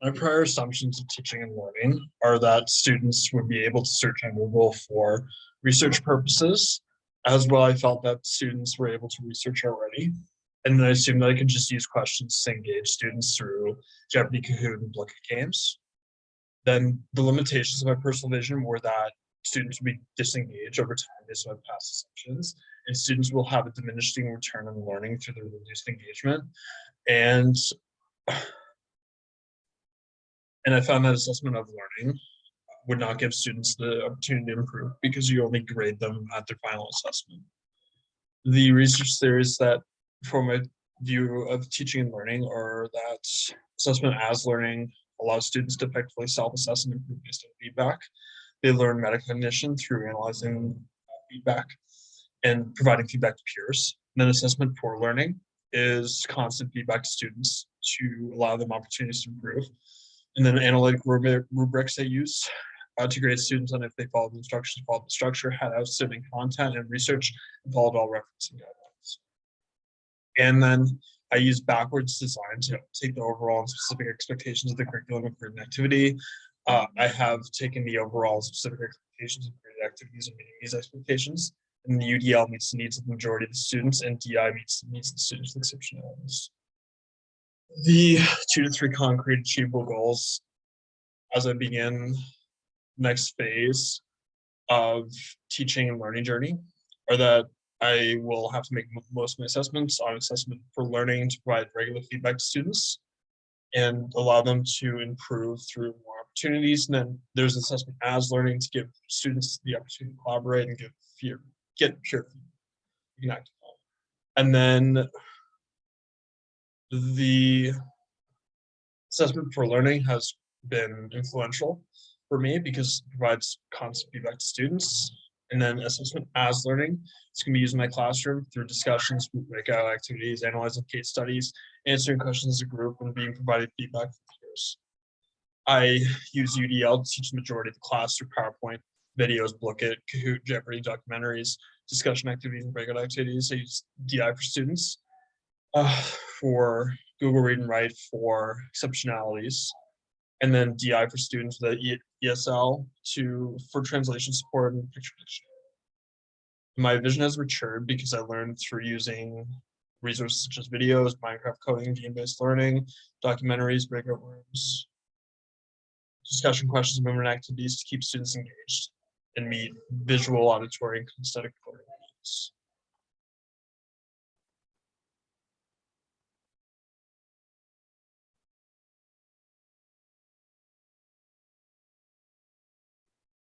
My prior assumptions of teaching and learning are that students would be able to search on Google for research purposes. As well, I felt that students were able to research already. And then I assumed that I could just use questions to engage students through Jeopardy, Kahoot, and Blooket games. Then the limitations of my personal vision were that students will be disengaged over time based on past assumptions, and students will have a diminishing return on learning through the reduced engagement. And and I found that assessment of learning would not give students the opportunity to improve because you only grade them at their final assessment. The research theories that form my view of teaching and learning are that assessment as learning allows students to effectively self-assess and improve based on feedback. They learn metacognition through analyzing feedback and providing feedback to peers. And then assessment for learning is constant feedback to students to allow them opportunities to improve. And then analytic rubrics they use to grade students on if they followed the instructions, followed the structure, had outstanding content and research, and followed all referencing guidelines. And then I use backwards design to take the overall and specific expectations of the curriculum and graded activity. I have taken the overall specific expectations of graded activities and meeting these expectations. And the UDL meets the needs of the majority of the students, and DI meets the needs of the students with exceptionalities. The 2 to 3 concrete achievable goals as I begin next phase of teaching and learning journey are that I will have to make most of my assessments on assessment for learning to provide regular feedback to students and allow them to improve through more opportunities. And then there's assessment as learning to give students the opportunity to collaborate and get peer feedback. You can act on. And then the assessment for learning has been influential for me because it provides constant feedback to students. And then assessment as learning, it's going to be used in my classroom through discussions, breakout activities, analyzing case studies, answering questions as a group, and being provided feedback from peers. I use UDL to teach the majority of the class through PowerPoint, videos, Blooket, Kahoot, Jeopardy, documentaries, discussion activities, and breakout activities. I use DI for students, for Google Read and Write for exceptionalities, and then DI for students with ESL for translation support and picture dictionary. My vision has matured because I learned through using resources such as videos, Minecraft coding, game-based learning, documentaries, breakout rooms, discussion questions, and memory activities to keep students engaged and meet visual, auditory, and kinesthetic learning needs.